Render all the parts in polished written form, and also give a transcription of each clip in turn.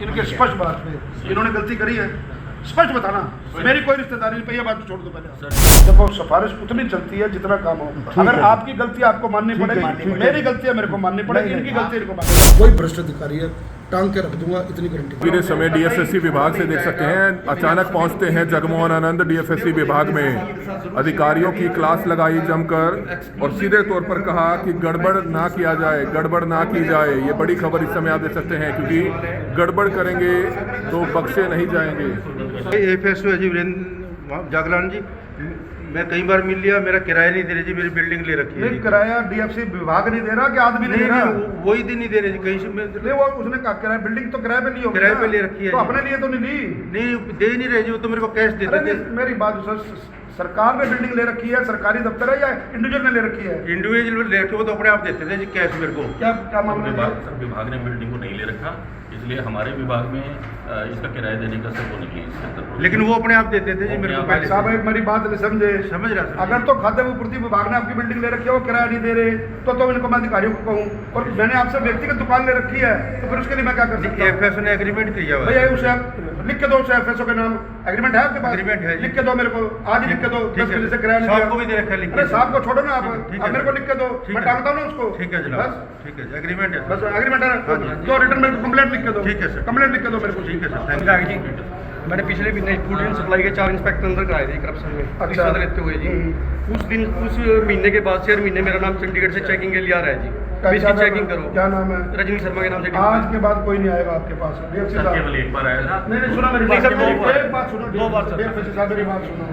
इनके स्पष्ट बात पे इन्होंने गलती करी है, स्पष्ट बताना। मेरी कोई रिश्तेदारी नहीं, ये बात छोड़ दो पहले। देखो सिफारिश उतनी चलती है जितना काम हो। अगर आपकी गलती आपको माननी पड़ेगी, मेरी गलती है मेरे को माननी पड़ेगी, इनकी गलती इनको माननी। कोई भ्रष्ट अधिकारी है टांग के रख दूंगा, इतनी गारंटी। पूरे समय डीएफएससी विभाग से देख सकते हैं, अचानक पहुंचते हैं जगमोहन आनंद डीएफएससी विभाग में। अधिकारियों की क्लास लगाई जमकर और सीधे तौर पर कहा कि गड़बड़ ना किया जाए, गड़बड़ ना की जाए। ये बड़ी खबर इस समय आप देख सकते हैं, क्योंकि गड़बड़ करेंगे तो बख्शे नहीं जाएंगे। एफएसओ है जी वीरेंद्र जागलान जी, मैं कई बार मिल लिया, मेरा किराया नहीं दे रहे जी, मेरी बिल्डिंग ले रखी है। नहीं किराया डीएफसी विभाग नहीं दे रहा कि आदमी नहीं दे रहा? वही दिन नहीं दे रहे जी, कहीं से ले वो उसने कहा किराया, बिल्डिंग तो किराए पे ली होगी, किराए पे ले रखी है तो अपने लिए तो नहीं ली। नहीं दे नहीं रहे जी, वो तो मेरे को कैश देते थे। मेरी बात सरकार ने बिल्डिंग ले रखी है, सरकारी दफ्तर है या इंडिविजुअल ने ले रखी है? इंडिविजुअल ले रखे, वो तो अपने आप देते थे जी कैश मेरे को। क्या मामला है? विभाग ने बिल्डिंग को नहीं ले रखा, इसलिए हमारे विभाग में इसका किराया देने का सब वो नहीं है। लेकिन वो अपने आप देते थे जी मेरे को पहले। साहब एक मेरी बात नहीं समझे, समझ रहा। अगर तो खाद्य आपूर्ति विभाग ने आपकी बिल्डिंग ले रखी है, वो किराया नहीं दे रहे, तो इनको मैं अधिकारियों को कहूँ, और मैंने आपसे व्यक्तिगत दुकान ले रखी है, तो फिर उसके लिए मैं क्या कर सकता हूँ? एफएसओ ने एग्रीमेंट किया हुआ भैया उसे लिख के दो, उसे एफएसओ के नाम एग्रीमेंट है आपके पास? एग्रीमेंट है, लिख के दो मेरे को, आज ही लिख के दो। 10 बजे से किराया नहीं साहब को भी दे रखा है लिख के। साहब को छोड़ो ना आप मेरे को लिख के दो, मैं टांगता हूँ ना उसको। ठीक है जनाब, ठीक है एग्रीमेंट है, बस एग्रीमेंट है, तो रिटर्न मेरे को कंप्लेंट लिख के दो। ठीक है सर, कंप्लेंट लिख के दो मेरे को। ठीक है सर, मैंने पिछले महीने फूड एंड सप्लाई के 4 इंस्पेक्टर अंदर कराए थे करप्शन में, अच्छा लेते हुए जी। उस महीने के बाद से हर महीने मेरा नाम चंडीगढ़ से चेकिंग के लिए आ रहा है जी। इसकी चेकिंग करो। क्या नाम है? रजनी शर्मा के नाम से। आज के बाद कोई नहीं आएगा आपके पास। केवल एक बार आया था। नहीं सुना मेरी बात, एक बात सुनो, 2 बार सर। मेरी बात सुनो।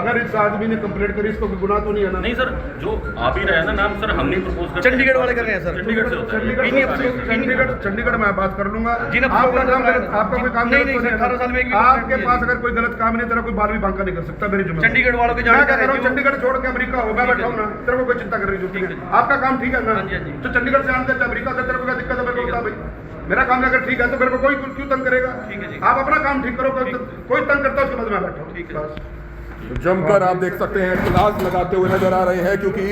अगर इस आदमी ने कंप्लेंट करी, इसको गुनाह तो नहीं है ना? नहीं सर, जो आप ही रहे ना नाम सर, हम नहीं प्रपोज कर, चंडीगढ़ वाले कर रहे हैं सर। चंडीगढ़ से होता है। चंडीगढ़ मैं बात कर लूंगा। जिन आपका काम, आपका कोई काम नहीं 18 साल में आपके पास अगर कोई गलत काम नहीं, तेरा कोई बाल भी बांका नहीं कर सकता मेरी जुम्मे। चंडीगढ़ वालों के मैं क्या कर रहा हूँ, चंडीगढ़ छोड़ के अमेरिका हो, मैं बैठा हूँ ना, तेरे को कोई चिंता करने की जरूरत नहीं है। आपका काम ठीक है ना? तो चंडीगढ़ से आने अमेरिका से तेरे को क्या दिक्कत है? मेरे को बता भाई, मेरा काम अगर ठीक है तो मेरे को कोई क्यों तंग करेगा? आप अपना काम ठीक करो, कोई तंग करता है उसके बाद मैं बैठा हूँ। ठीक है, जमकर आप देख सकते हैं क्लास लगाते हुए नजर आ रहे हैं, क्योंकि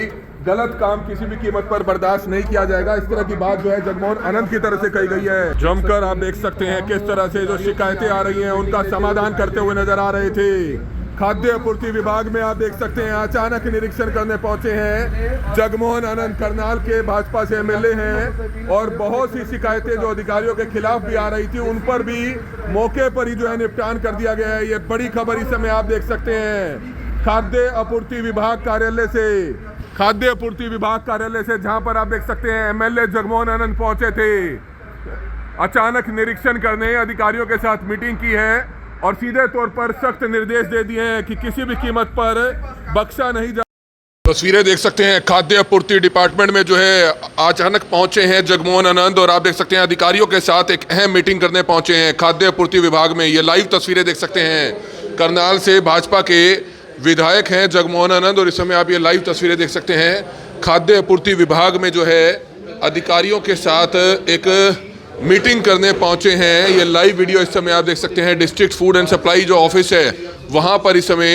गलत काम किसी भी कीमत पर बर्दाश्त नहीं किया जाएगा। इस तरह की बात जो है जगमोहन आनंद की तरफ से कही गई है। जमकर आप देख सकते हैं किस तरह से जो शिकायतें आ रही हैं उनका समाधान करते हुए नजर आ रहे थे। खाद्य आपूर्ति विभाग में आप देख सकते हैं अचानक निरीक्षण करने पहुंचे हैं जगमोहन आनंद, करनाल के भाजपा से एमएलए हैं, और बहुत सी शिकायतें जो अधिकारियों के खिलाफ भी आ रही थी उन पर भी मौके पर ही जो है निपटान कर दिया गया है। ये बड़ी खबर इस समय आप देख सकते हैं खाद्य आपूर्ति विभाग कार्यालय से, खाद्य आपूर्ति विभाग कार्यालय से, जहां पर आप देख सकते हैं एमएलए जगमोहन आनंद पहुंचे थे। अचानक निरीक्षण करने अधिकारियों के साथ मीटिंग की है और सीधे तौर पर सख्त निर्देश दे दिए हैं कि किसी भी कीमत पर बख्शा नहीं जा। तस्वीरें देख सकते हैं खाद्य आपूर्ति डिपार्टमेंट में जो है अचानक पहुंचे हैं जगमोहन आनंद, और आप देख सकते हैं अधिकारियों के साथ एक अहम मीटिंग करने पहुंचे हैं खाद्य आपूर्ति विभाग में। ये लाइव तस्वीरें देख सकते हैं, करनाल से भाजपा के विधायक हैं जगमोहन आनंद, और इस समय आप ये लाइव तस्वीरें देख सकते हैं खाद्य आपूर्ति विभाग में जो है अधिकारियों के साथ एक मीटिंग करने पहुंचे हैं। ये लाइव वीडियो इस समय आप देख सकते हैं डिस्ट्रिक्ट फूड एंड सप्लाई जो ऑफिस है वहां पर इस समय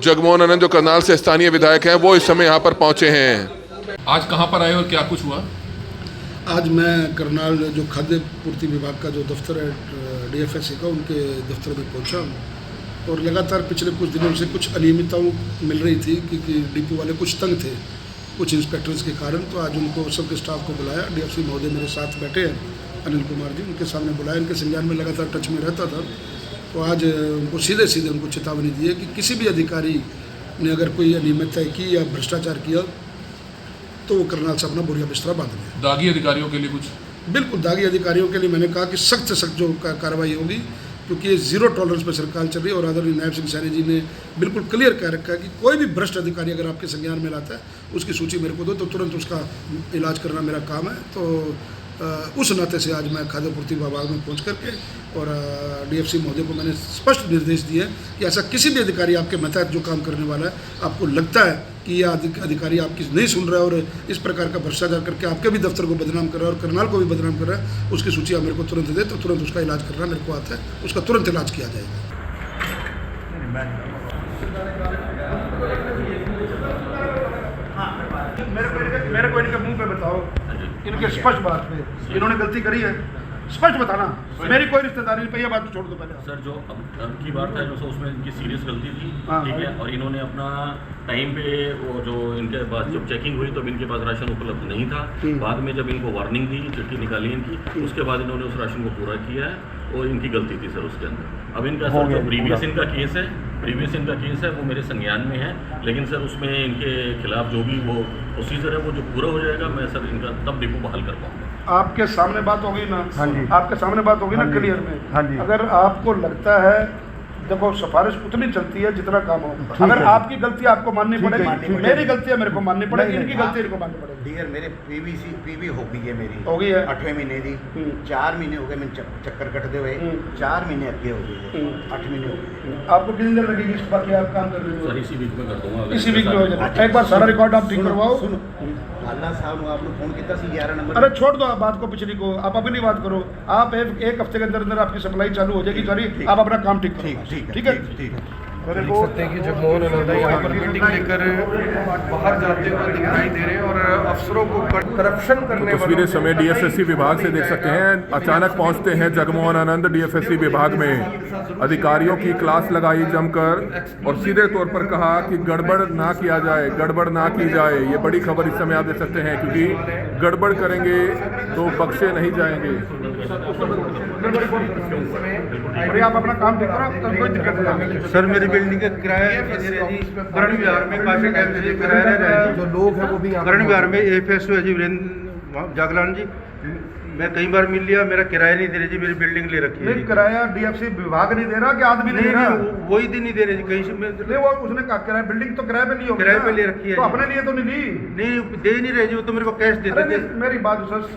जगमोहन आनंद जो करनाल से स्थानीय विधायक हैं वो इस समय यहां पर पहुंचे हैं। आज कहां पर आए और क्या कुछ हुआ? आज मैं करनाल जो खाद्य पूर्ति विभाग का जो दफ्तर है डीएफएससी का, उनके दफ्तर में पहुंचा हूँ, और लगातार पिछले कुछ दिनों से कुछ अनियमितताओं मिल रही थी क्योंकि डिपो वाले कुछ तंग थे कुछ इंस्पेक्टर्स के कारण। तो आज उनको सबके स्टाफ को बुलाया, डीएफसी महोदय मेरे साथ बैठे हैं, अनिल कुमार जी, उनके सामने बुलाया, इनके संज्ञान में लगातार टच में रहता था। तो आज उनको सीधे सीधे उनको चेतावनी दी है कि किसी भी अधिकारी ने अगर कोई अनियमितता की या भ्रष्टाचार किया तो वो करनाल से अपना बोरिया बिस्तरा बांध लें। दागी अधिकारियों के लिए कुछ? बिल्कुल, दागी अधिकारियों के लिए मैंने कहा कि सख्त से सख्त जो कार्रवाई होगी, क्योंकि ये जीरो टॉलरेंस पर सरकार चल रही है। और आदरणीय नायब सिंह सैनी जी ने बिल्कुल क्लियर कह रखा है कि कोई भी भ्रष्ट अधिकारी अगर आपके संज्ञान में लाता है उसकी सूची मेरे को दो, तो तुरंत उसका इलाज करना मेरा काम है। तो उस नाते से आज मैं खाद्य आपूर्ति विभाग में पहुंच करके और डीएफसी महोदय को मैंने स्पष्ट निर्देश दिए कि ऐसा किसी भी अधिकारी आपके मतहत जो काम करने वाला है, आपको लगता है कि यह अधिकारी आपकी नहीं सुन रहा है और इस प्रकार का भ्रष्टाचार करके आपके भी दफ्तर को बदनाम कर रहा है और करनाल को भी बदनाम कर रहा है, उसकी सूची आप मेरे को तुरंत दे, तो तुरंत उसका इलाज करना मेरे को आता है, उसका तुरंत इलाज किया जाएगा। मेरे को इनके मुंह पे बताओ, इनके स्पष्ट बात पे इन्होंने गलती करी है, स्पष्ट बताना, मेरी कोई रिश्तेदारी नहीं, ये बात छोड़ दो पहले। सर जो अब की बात है जो उसमें इनकी सीरियस गलती थी, हाँ। ठीक है, और इन्होंने अपना टाइम पे वो जो इनके पास जब चेकिंग हुई तब इनके पास राशन उपलब्ध नहीं था। बाद में जब इनको वार्निंग दी, चिट्ठी निकाली इनकी, उसके बाद इन्होंने उस राशन को पूरा किया है और इनकी गलती थी सर उसके अंदर। अब इनका सर जो प्रीवियस इनका केस है वो मेरे संज्ञान में है, लेकिन सर उसमें इनके खिलाफ जो भी वो प्रोसीजर है वो जो पूरा हो जाएगा, मैं सर इनका तब डिपो बहाल कर पाऊंगा। आपके सामने बात होगी ना, हाँ जी। आपके सामने बात होगी ना क्लियर में। हाँ जी। अगर आपको लगता है, देखो सिफारिश उतनी चलती है जितना काम हो। अगर आपकी गलती आपको माननी पड़ेगी, मेरी गलती है मेरे को माननी पड़ेगी, इनकी गलती इनको माननी पड़ेगी। डियर मेरे पीवी हो गई है मेरी, हो गई है 8वें महीने दी, 4 महीने हो गए मैंने चक्कर कटते हुए, 4 महीने अगे हो गए है, 8 महीने हो गए। आपको कितनी देर लगेगी इस बात की, आप काम कर रहे सर हो? इसी वीक में कर दूंगा। इसी वीक में हो जाएगा। एक बार सारा रिकॉर्ड आप ठीक करवाओ। सुनो आला साहब ने आपने फोन किया सी 11 नंबर। अरे छोड़ दो आप बात को, पिछली को आप अपनी बात करो। आप एक हफ्ते के अंदर अंदर आपकी सप्लाई चालू हो जाएगी सारी, आप अपना काम ठीक करो। ठीक है। देख सकते हैं कि जगमोहन आनंद यहाँ पर मीटिंग लेकर बाहर जाते हुए दिखाई दे रहे हैं और अफसरों को करप्शन करने तस्वीरें समय डीएफएससी विभाग से देख सकते हैं। अचानक पहुंचते हैं जगमोहन आनंद डीएफएससी विभाग में, अधिकारियों की क्लास लगाई जमकर और सीधे तौर पर कहा कि गड़बड़ ना किया जाए, गड़बड़ ना की जाए। ये बड़ी खबर इस समय आप देख सकते हैं, क्योंकि गड़बड़ करेंगे तो बख्शे नहीं जाएंगे। अरे आप अपना काम ठीक करो, तो कोई दिक्कत नहीं। सर मेरी बिल्डिंग का किराया करण विहार में काफी टाइम से किराया रह रहा है। जो लोग हैं वो भी करण विहार में AFSO है जी वीरेंद्र जागलान जी, मैं कई बार मिल लिया, मेरा किराया नहीं दे रहे जी, मेरी बिल्डिंग ले रखी है नहीं, किराया DFC विभाग नहीं दे रहा कि आदमी नहीं दे रहा? वही दिन नहीं दे रहे जी, कहीं से नहीं, वो उसने कहा किराया, बिल्डिंग तो किराए पे ली होगी किराए ना? पे ले रखी है तो जी। अपने लिए तो नहीं ली। नहीं दे नहीं रहे जी, वो तो मेरे को कैश अरे देते थे। नहीं, मेरी बात सर,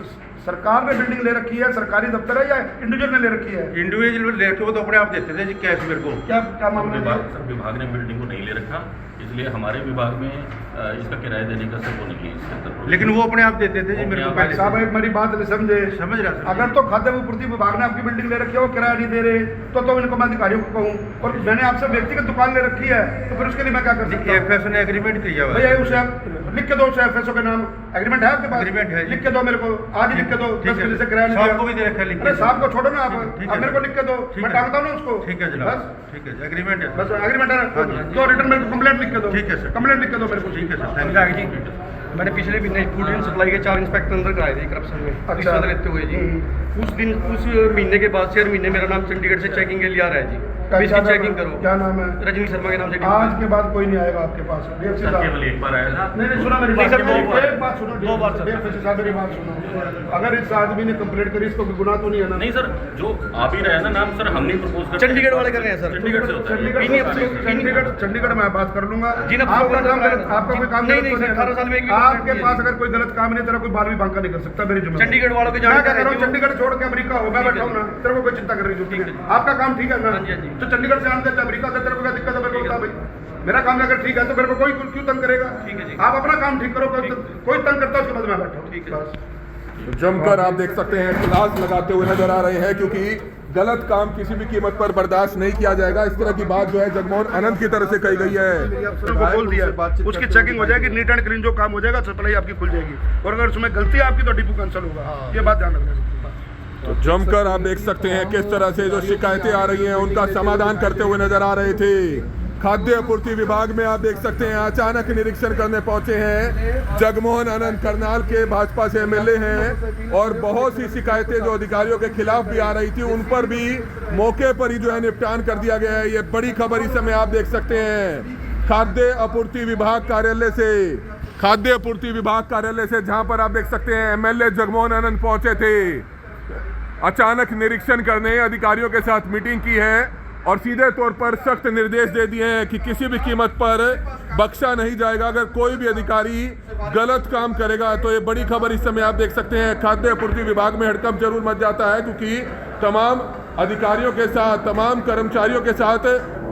सरकार ने बिल्डिंग ले रखी है, सरकारी दफ्तर है या इंडिविजुअल ने ले रखी है? इंडिविजुअल ले रखे वो तो अपने आप देते थे जी कैश मेरे को। क्या मामला है? सर विभाग ने बिल्डिंग को नहीं ले रखा, इसलिए हमारे विभाग में इसका किराया देने का सर वो नहीं है इसके अंदर। लेकिन वो अपने आप देते थे जी मेरे को पहले। साहब एक मेरी बात नहीं समझे। समझ रहा सर। अगर तो खाद्य आपूर्ति विभाग ने आपकी बिल्डिंग ले रखी है, वो किराया नहीं दे रहे, तो इनको मैं अधिकारियों को कहूँ, और मैंने आपसे व्यक्तिगत दुकान ले रखी है, तो फिर उसके लिए मैं क्या कर सकता हूँ? AFSO ने एग्रीमेंट किया हुआ है। भैया उसे आप लिख के दो, उसे FSO के नाम एग्रीमेंट है आपके पास? एग्रीमेंट है जी। लिख के दो मेरे को, आज ही लिख के दो। 10 बजे से किराया नहीं साहब दिया। को भी दे रखा है लिख के। अरे साहब को छोड़ो ना, आप ठीक है, आप मेरे को लिख के दो, ठीक मैं है। टांगता हूँ ना उसको। ठीक है जनाब, बस ठीक है एग्रीमेंट है। बस एग्रीमेंट है हाँ जी, हाँ जी। तो रिटर्न मेरे को कंप्लेंट लिख के दो। ठीक है सर। कंप्लेंट लिख के दो मेरे को। ठीक है सर, समझा जी। मैंने पिछले महीने फूड एंड सप्लाई के 4 इंस्पेक्टर अंदर कराए थे करप्शन में, अच्छा। रिश्वत लेते हुए जी। उस महीने के बाद से हर महीने मेरा नाम चंडीगढ़ से चेकिंग के लिए आ रहा है जी। क्या इसकी नाम है? चेकिंग करो। क्या नाम है? रजनी शर्मा के नाम से आज के बाद कोई नहीं आएगा आपके पास। DFC सर साहब, केवल एक बार आया था। नहीं नहीं सुना मेरी नहीं बात, सर, दो बार। एक बात सुनो, 2 बार सर। DFC साहब मेरी बात सुनो। अगर इस आदमी ने कंप्लेंट करी, इसको कोई गुनाह तो नहीं है ना? नहीं सर, जो आप ही रहे हैं ना नाम सर, हम नहीं प्रपोज करते। चंडीगढ़ वाले कर रहे हैं सर। चंडीगढ़ से होता है। चंडीगढ़ में बात कर लूंगा। जिन आपका अफसरों काम का गलत, आपका कोई काम नहीं, गलत नहीं तो सर, 18 साल में एक भी आपके कंप्लेंट पास नहीं है। अगर कोई गलत काम नहीं, तेरा कोई बाल भी बांका नहीं कर सकता मेरी जुम्मे। चंडीगढ़ वालों के मैं क्या जानकारी कह रहा हूँ, जो- चंडीगढ़ छोड़ के अमेरिका हो, मैं बैठा हूँ ना, तेरे को कोई चिंता करने की जरूरत नहीं है। आपका काम ठीक है ना? हाँ जी, हाँ जी। तो चंडीगढ़ से आने अमेरिका से तेरे को क्या दिक्कत है? मेरे को बता भाई, मेरा काम अगर ठीक है तो मेरे को कोई क्यों तंग करेगा? ठीक है जी। आप अपना काम ठीक करो, कोई तंग करता है उसके बाद मैं बैठा हूँ। ठीक है। बस। जमकर आप देख सकते हैं क्लास लगाते हुए नजर आ रहे हैं, क्योंकि गलत काम किसी भी कीमत पर बर्दाश्त नहीं किया जाएगा। इस तरह की बात जो है जगमोहन आनंद की तरफ से कही गई है। अफसरों को बोल दिया, उसकी चेकिंग हो जाएगी, नीट एंड क्लीन जो काम हो जाएगा, सप्लाई आपकी खुल जाएगी, और अगर उसमें गलती है आपकी तो डिपो कैंसिल होगा। ये बात ध्यान रखना। तो जमकर आप देख सकते हैं किस तरह से जो शिकायतें आ रही हैं उनका समाधान करते हुए नजर आ रहे थे। खाद्य आपूर्ति विभाग में आप देख सकते हैं अचानक निरीक्षण करने पहुंचे हैं जगमोहन आनंद, करनाल के भाजपा से MLA हैं, और बहुत सी शिकायतें जो अधिकारियों के खिलाफ भी आ रही थी उन पर भी मौके पर ही जो है निपटान कर दिया गया है। ये बड़ी खबर इस समय आप देख सकते हैं खाद्य आपूर्ति विभाग कार्यालय से, खाद्य आपूर्ति विभाग कार्यालय से, जहां पर आप देख सकते हैं MLA जगमोहन आनंद पहुंचे थे। अचानक निरीक्षण करने अधिकारियों के साथ मीटिंग की है और सीधे तौर पर सख्त निर्देश दे दिए हैं कि किसी भी कीमत पर बख्शा नहीं जाएगा। अगर कोई भी अधिकारी गलत काम करेगा तो ये बड़ी खबर इस समय आप देख सकते हैं खाद्य आपूर्ति विभाग में हड़कंप जरूर मच जाता है, क्योंकि तमाम अधिकारियों के साथ, तमाम कर्मचारियों के साथ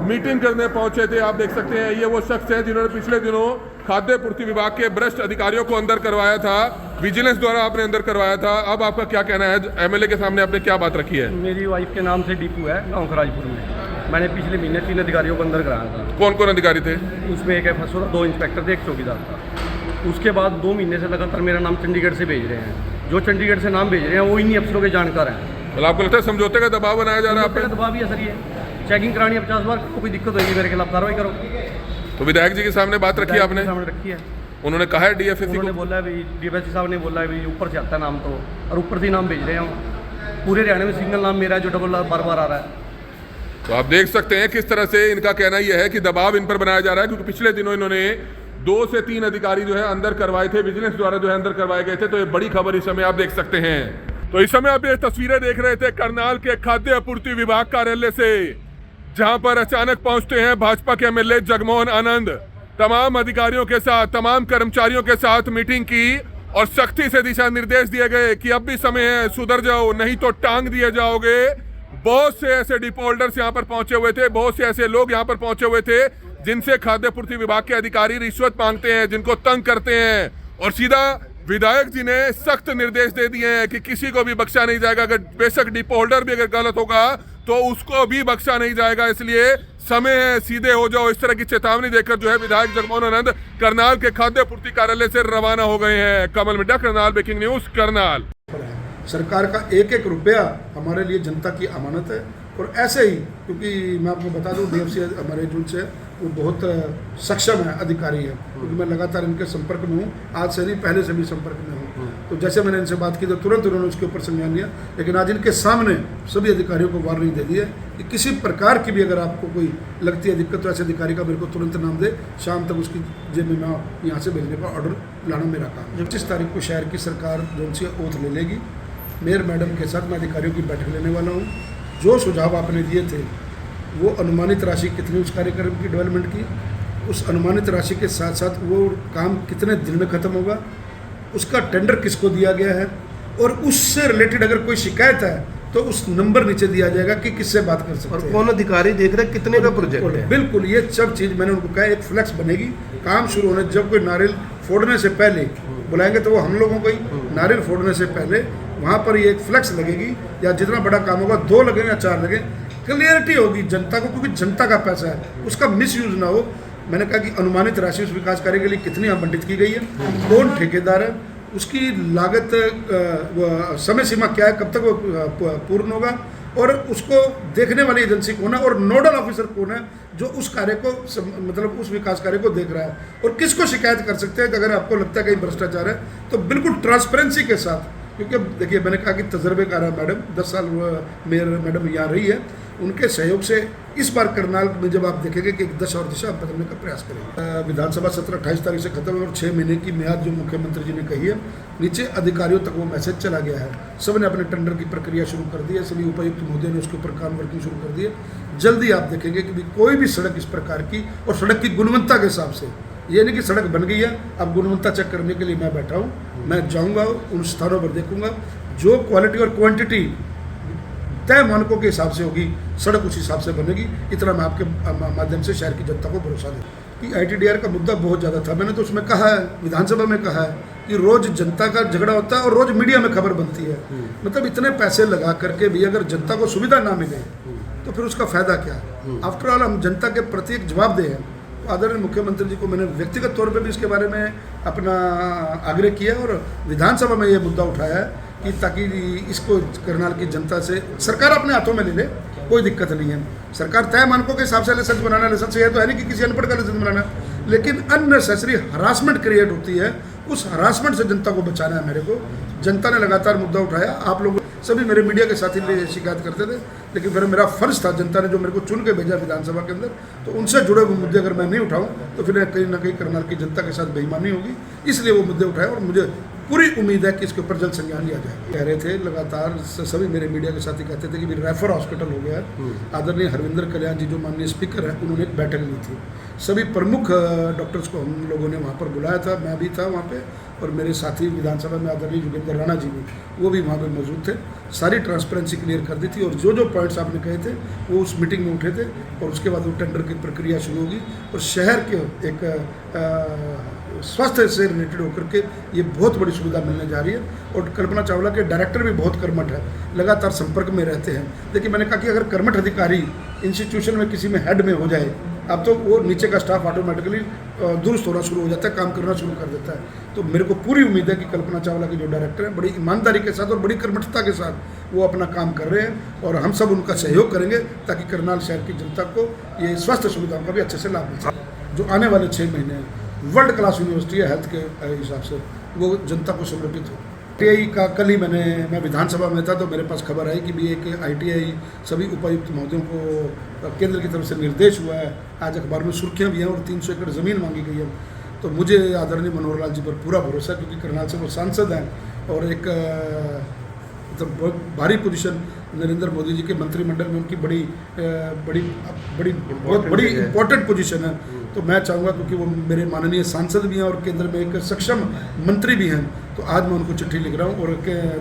मीटिंग करने पहुंचे थे। आप देख सकते हैं ये वो शख्स है जिन्होंने पिछले दिनों खाद्य आपूर्ति विभाग के भ्रष्ट अधिकारियों को अंदर करवाया था, विजिलेंस द्वारा आपने अंदर करवाया था। अब आपका क्या कहना है? MLA के सामने आपने क्या बात रखी है? मेरी वाइफ के नाम से डिपो है गाँव खराजपुर में। मैंने पिछले महीने 3 अधिकारियों को अंदर कराया था। कौन कौन अधिकारी थे? उसमें एक FSO था, 2 इंस्पेक्टर थे, 1 चौकीदार था। उसके बाद 2 महीने से लगातार मेरा नाम चंडीगढ़ से भेज रहे हैं। जो चंडीगढ़ से नाम भेज रहे हैं वो इन्हीं अफसरों के जानकार हैं। मतलब आपको लगता है समझौते का दबाव बनाया जा रहा है आप पे? दबाव भी है सर, ये चेकिंग करानी है 50 बार, कोई दिक्कत होगी मेरे खिलाफ कार्रवाई करो। तो विधायक जी के सामने बात रखी आपने? सामने रखी है, उन्होंने कहा है डीएफएससी उन्होंने को? बोला है भाई, डीएफएससी साहब ने बोला है भाई ऊपर से आता है नाम, तो और ऊपर से ही नाम भेज रहे हैं। पूरे हरियाणा में सिंगल नाम मेरा है जो डबल बार बार आ रहा है। तो आप देख सकते हैं किस तरह से इनका कहना यह है कि दबाव इन पर बनाया जा रहा है, क्योंकि पिछले दिनों इन्होंने 2 से 3 अधिकारी जो है अंदर करवाए थे, विजिलेंस द्वारा जो है अंदर करवाए गए थे। तो ये बड़ी खबर इस समय आप देख सकते हैं। तो इस समय आप ये तस्वीरें देख रहे थे करनाल के खाद्य आपूर्ति विभाग कार्यालय से, जहां पर अचानक पहुंचते हैं भाजपा के एमएलए जगमोहन आनंद, तमाम अधिकारियों के साथ, तमाम कर्मचारियों के साथ मीटिंग की और सख्ती से दिशा निर्देश दिए गए कि अब भी समय है, सुधर जाओ, नहीं तो टांग दिए जाओगे। बहुत से ऐसे डिपो होल्डर्स यहाँ पर पहुंचे हुए थे, बहुत से ऐसे लोग यहाँ पर पहुंचे हुए थे जिनसे खाद्य आपूर्ति विभाग के अधिकारी रिश्वत मांगते हैं, जिनको तंग करते हैं। और सीधा विधायक जी ने सख्त निर्देश दे दिए हैं कि किसी को भी बख्शा नहीं जाएगा। अगर बेशक डिपो होल्डर भी अगर गलत होगा तो उसको भी बख्शा नहीं जाएगा। इसलिए समय है, सीधे हो जाओ। इस तरह की चेतावनी देकर जो है विधायक जगमोहन आनंद करनाल के खाद्य आपूर्ति कार्यालय से रवाना हो गए हैं। कमल मिड्डा, करनाल ब्रेकिंग न्यूज, करनाल। सरकार का एक एक रुपया हमारे लिए जनता की अमानत है। और ऐसे ही, क्योंकि मैं आपको बता दूं, डीएफसी हमारे जो से वो बहुत सक्षम है, अधिकारी है, क्योंकि मैं लगातार इनके संपर्क में हूँ। आज से नहीं, पहले से भी संपर्क में हूँ। तो जैसे मैंने इनसे बात की तो तुरंत उन्होंने उसके ऊपर संज्ञान लिया। लेकिन आज इनके सामने सभी अधिकारियों को वार्निंग दे दी है कि किसी प्रकार की भी अगर आपको कोई लगती है दिक्कत, तो ऐसे अधिकारी का मेरे को तुरंत नाम दे, शाम तक उसकी जेब में मैं यहाँ से भेजने का ऑर्डर लाना मेरा काम है। 25 तारीख को शहर की सरकार जो सी ओथ ले लेगी। मेयर मैडम के साथ मैं अधिकारियों की बैठक लेने वाला हूँ। जो सुझाव आपने दिए थे, वो अनुमानित राशि कितनी उस कार्यक्रम की डेवलपमेंट की, उस अनुमानित राशि के साथ साथ वो काम कितने दिन में ख़त्म होगा, उसका टेंडर किसको दिया गया है, और उससे रिलेटेड अगर कोई शिकायत है तो उस नंबर नीचे दिया जाएगा कि किससे बात कर सकते हैं, और कौन अधिकारी देख रहे हैं, कितने का प्रोजेक्ट है। बिल्कुल, ये सब चीज़ मैंने उनको कहा। एक फ्लैक्स बनेगी, काम शुरू होने, जब कोई नारियल फोड़ने से पहले बुलाएंगे तो वो हम लोगों को ही, नारियल फोड़ने से पहले वहाँ पर ये एक फ्लैक्स लगेगी, या जितना बड़ा काम होगा 2 लगे या 4 लगे, क्लियरिटी होगी जनता को, क्योंकि जनता का पैसा है, उसका मिसयूज ना हो। मैंने कहा कि अनुमानित राशि उस विकास कार्य के लिए कितनी आवंटित की गई है, कौन ठेकेदार है, उसकी लागत, समय सीमा क्या है, कब तक वो पूर्ण होगा, और उसको देखने वाली एजेंसी कौन है, और नोडल ऑफिसर कौन है जो उस कार्य को मतलब उस विकास कार्य को देख रहा है, और किसको शिकायत कर सकते हैं कि अगर आपको लगता है कहीं भ्रष्टाचार है, तो बिल्कुल ट्रांसपेरेंसी के साथ। क्योंकि देखिए, मैंने कहा कि तजर्बेकार है मैडम, 10 साल मेयर मैडम यहाँ रही है, उनके सहयोग से इस बार करनाल में जब आप देखेंगे कि एक दशा और दिशा बदलने का प्रयास करेंगे। विधानसभा सत्र 28 तारीख से खत्म है और 6 महीने की म्याद जो मुख्यमंत्री जी ने कही है, नीचे अधिकारियों तक वो मैसेज चला गया है। सब ने अपने टेंडर की प्रक्रिया शुरू कर दी है, सभी उपायुक्त महोदय ने उसके ऊपर काम वर्किंग शुरू कर दी है। जल्दी आप देखेंगे कि कोई भी सड़क इस प्रकार की, और सड़क की गुणवत्ता के हिसाब से, ये नहीं कि सड़क बन गई है अब गुणवत्ता चेक करने के लिए मैं बैठा हूँ, मैं जाऊँगा उन स्थानों पर देखूँगा, जो क्वालिटी और क्वांटिटी तय मानकों के हिसाब से होगी, सड़क उस हिसाब से बनेगी। इतना मैं आपके माध्यम से शहर की जनता को भरोसा दूँ कि ITDR का मुद्दा बहुत ज़्यादा था। मैंने तो उसमें कहा है, विधानसभा में कहा है कि रोज़ जनता का झगड़ा होता है और रोज़ मीडिया में खबर बनती है। मतलब इतने पैसे लगा करके भी अगर जनता को सुविधा ना मिले तो फिर उसका फ़ायदा क्या है। आफ्टर ऑल हम जनता के प्रति एक जवाबदेह हैं। आदरणीय मुख्यमंत्री जी को मैंने व्यक्तिगत तौर पे भी इसके बारे में अपना आग्रह किया और विधानसभा में ये मुद्दा उठाया है कि ताकि इसको करनाल की जनता से सरकार अपने हाथों में ले ले, कोई दिक्कत नहीं है। सरकार तय मानकों के हिसाब से लाइसेंस बनाना, लाइसेंस ये तो है नहीं कि किसी अनपढ़ का लाइसेंस बनाना, लेकिन अननेसेसरी हरासमेंट क्रिएट होती है, उस हरासमेंट से जनता को बचाना है। मेरे को जनता ने लगातार मुद्दा उठाया, आप लोग सभी मेरे मीडिया के साथी भी शिकायत करते थे, लेकिन फिर मेरा फर्ज था, जनता ने जो मेरे को चुन के भेजा विधानसभा के अंदर, तो उनसे जुड़े हुए मुद्दे अगर मैं नहीं उठाऊं तो फिर कहीं ना कहीं करनाल की जनता के साथ बेईमानी होगी। इसलिए वो मुद्दे उठाए और मुझे पूरी उम्मीद है कि इसके ऊपर जल्द संज्ञान लिया जाएगा। कह रहे थे लगातार, सभी मेरे मीडिया के साथी कहते थे कि रेफर हॉस्पिटल हो गया है। आदरणीय हरविंदर कल्याण जी जो माननीय स्पीकर हैं, उन्होंने एक बैठक ली थी, सभी प्रमुख डॉक्टर्स को हम लोगों ने वहाँ पर बुलाया था, मैं भी था वहाँ पे, और मेरे साथी विधानसभा में आदरणीय योगेंद्र राणा जी भी, वो भी वहाँ पे मौजूद थे। सारी ट्रांसपेरेंसी क्लियर कर दी थी और जो जो पॉइंट्स आपने कहे थे वो उस मीटिंग में उठे थे, और उसके बाद वो टेंडर की प्रक्रिया शुरू होगी और शहर के एक स्वास्थ्य से रिलेटेड होकर के ये बहुत बड़ी सुविधा मिलने जा रही है। और कल्पना चावला के डायरेक्टर भी बहुत कर्मठ है, लगातार संपर्क में रहते हैं। देखिए, मैंने कहा कि अगर कर्मठ अधिकारी इंस्टीट्यूशन में किसी में हेड में हो जाए, अब तो वो नीचे का स्टाफ ऑटोमेटिकली दुरुस्त होना शुरू हो जाता है, काम करना शुरू कर देता है। तो मेरे को पूरी उम्मीद है कि कल्पना चावला के जो डायरेक्टर हैं, बड़ी ईमानदारी के साथ और बड़ी कर्मठता के साथ वो अपना काम कर रहे हैं और हम सब उनका सहयोग करेंगे ताकि करनाल शहर की जनता को ये स्वास्थ्य सुविधाओं का भी अच्छे से लाभ मिल सके। जो आने वाले 6 महीने वर्ल्ड क्लास यूनिवर्सिटी है हेल्थ के हिसाब से, वो जनता को समर्पित हो। ITI का कल ही मैं विधानसभा में था तो मेरे पास खबर आई कि भी एक ITI सभी उपायुक्त महोदयों को केंद्र की तरफ से निर्देश हुआ है। आज अखबार में सुर्खियाँ भी हैं और 300 एकड़ ज़मीन मांगी गई है। तो मुझे आदरणीय मनोहर लाल जी पर पूरा भरोसा है, क्योंकि करनाल से वो सांसद हैं और एक मतलब बहुत भारी पोजीशन नरेंद्र मोदी जी के मंत्रिमंडल में उनकी बहुत बड़ी इंपॉर्टेंट पोजीशन है। तो मैं चाहूँगा, क्योंकि वो मेरे माननीय सांसद भी हैं और केंद्र में एक सक्षम मंत्री भी हैं, तो आज मैं उनको चिट्ठी लिख रहा हूँ और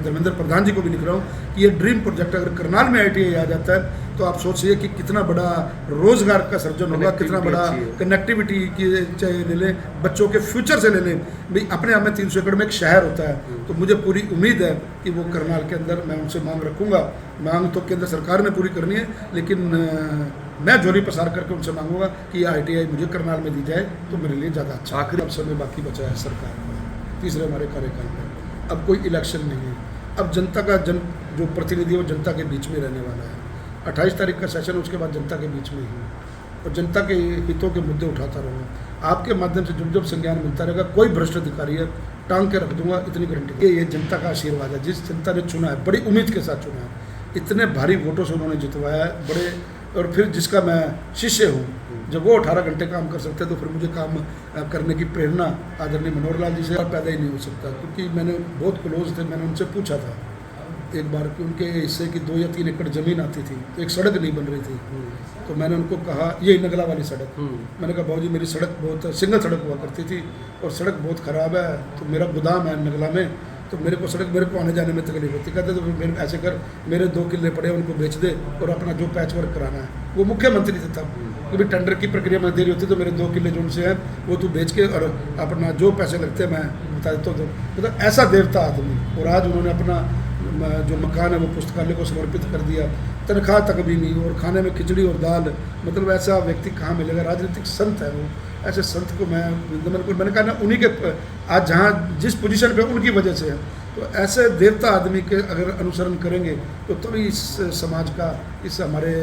धर्मेंद्र प्रधान जी को भी लिख रहा हूँ कि ये ड्रीम प्रोजेक्ट अगर करनाल में ITI आ जाता है तो आप सोचिए कि कितना बड़ा रोजगार का सर्जन होगा, कितना बड़ा कनेक्टिविटी की चाहे ले लें, बच्चों के फ्यूचर से ले लें। भाई अपने आप में 300 एकड़ में एक शहर होता है, तो मुझे पूरी उम्मीद है कि वो करनाल के अंदर मैं उनसे मांग रखूँगा। मांग तो केंद्र सरकार ने पूरी करनी है, लेकिन मैं झोली पसार करके उनसे मांगूंगा कि ITI मुझे करनाल में दी जाए तो मेरे लिए ज़्यादा अच्छा। आखिरी अब समय बाकी बचा है सरकार में, तीसरे हमारे कार्यकाल में। अब कोई इलेक्शन नहीं है, अब जनता का जो प्रतिनिधि है वो जनता के बीच में रहने वाला है। 28 तारीख का सेशन, उसके बाद जनता के बीच में ही और जनता के हितों के मुद्दे उठाता रहूँगा। आपके माध्यम से जब संज्ञान मिलता रहेगा, कोई भ्रष्ट अधिकारी है टांग के रख दूंगा, इतनी गारंटी। ये जनता का आशीर्वाद है, जिस जनता ने चुना है, बड़ी उम्मीद के साथ चुना है, इतने भारी वोटों से उन्होंने जितवाया है बड़े, और फिर जिसका मैं शिष्य हूँ। जब वो 18 घंटे काम कर सकते हैं तो फिर मुझे काम करने की प्रेरणा आदरणीय मनोहर लाल जी से पैदा ही नहीं हो सकता। क्योंकि मैंने बहुत क्लोज थे, मैंने उनसे पूछा था एक बार कि उनके हिस्से की 2 या 3 एकड़ ज़मीन आती थी, तो एक सड़क नहीं बन रही थी। तो मैंने उनको कहा, ये नगला वाली सड़क, मैंने कहा बाबूजी मेरी सड़क बहुत सिंगल सड़क हुआ करती थी और सड़क बहुत ख़राब है, तो मेरा गोदाम है नगला में, तो मेरे को आने जाने में तकलीफ होती। कहते तो मेरे ऐसे कर, मेरे 2 किले पड़े उनको बेच दे और अपना जो पैच वर्क कराना है। वो मुख्यमंत्री थे तब, क्योंकि टेंडर की प्रक्रिया में देरी होती तो मेरे 2 किले जो उनसे हैं वो तू बेच के और अपना जो पैसे लगते हैं मैं बता देता हूँ। मतलब ऐसा देवता आदमी, और आज उन्होंने अपना जो मकान है वो पुस्तकालय को समर्पित कर दिया, तनख्वाह तक भी नहीं, और खाने में खिचड़ी और दाल। मतलब ऐसा व्यक्ति कहाँ मिलेगा? राजनीतिक संत है वो। ऐसे संत को मैंने कहा ना, उन्हीं के आज जहाँ जिस पोजीशन पे उनकी वजह से है, तो ऐसे देवता आदमी के अगर अनुसरण करेंगे तो तभी इस समाज का, इस हमारे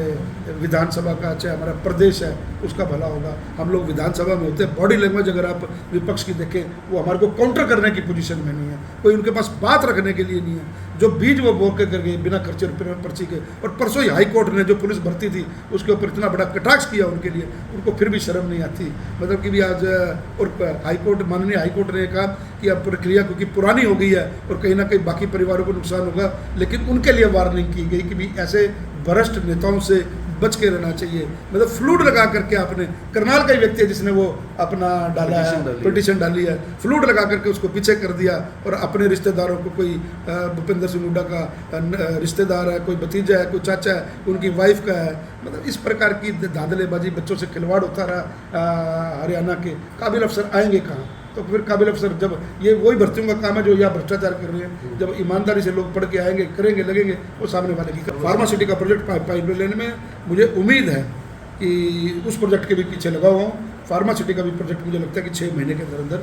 विधानसभा का, चाहे हमारा प्रदेश है, उसका भला होगा। हम लोग विधानसभा में होते हैं, बॉडी लैंग्वेज अगर आप विपक्ष की देखें, वो हमारे को काउंटर करने की पोजीशन में नहीं है, कोई उनके पास बात रखने के लिए नहीं है। जो बीज वो बो के कर गए बिना खर्चे पर्ची के। और परसों ही हाई कोर्ट ने जो पुलिस भर्ती थी उसके ऊपर इतना बड़ा कटाक्ष किया उनके लिए, उनको फिर भी शर्म नहीं आती। मतलब कि भी आज और हाई कोर्ट, माननीय हाई कोर्ट ने कहा कि अब प्रक्रिया क्योंकि पुरानी हो गई है और कहीं ना कहीं बाकी परिवारों को नुकसान होगा, लेकिन उनके लिए वार्निंग की गई कि भी ऐसे भ्रष्ट नेताओं से बच के रहना चाहिए। मतलब फ्लूड लगा करके आपने, करनाल का ही व्यक्ति है जिसने वो अपना डाला है, पिटीशन डाली है, फ्लूड लगा करके उसको पीछे कर दिया और अपने रिश्तेदारों को, कोई भूपेंद्र सिंह हुड्डा का रिश्तेदार है, कोई भतीजा है, कोई चाचा है, उनकी वाइफ का है। मतलब इस प्रकार की धांधलेबाजी, बच्चों से खिलवाड़ होता रहा। हरियाणा के काबिल अफसर आएंगे कहाँ? तो फिर काबिल अफसर, जब ये वही भर्तियों का काम है जो यहाँ भ्रष्टाचार कर रहे हैं, जब ईमानदारी से लोग पढ़ के आएंगे, करेंगे, लगेंगे, वो सामने वाले की। फार्मासिटी का प्रोजेक्ट पाइपलाइन में मुझे उम्मीद है कि उस प्रोजेक्ट के भी पीछे लगा हुआ हूँ। फार्मासिटी का भी प्रोजेक्ट मुझे लगता है कि 6 महीने के अंदर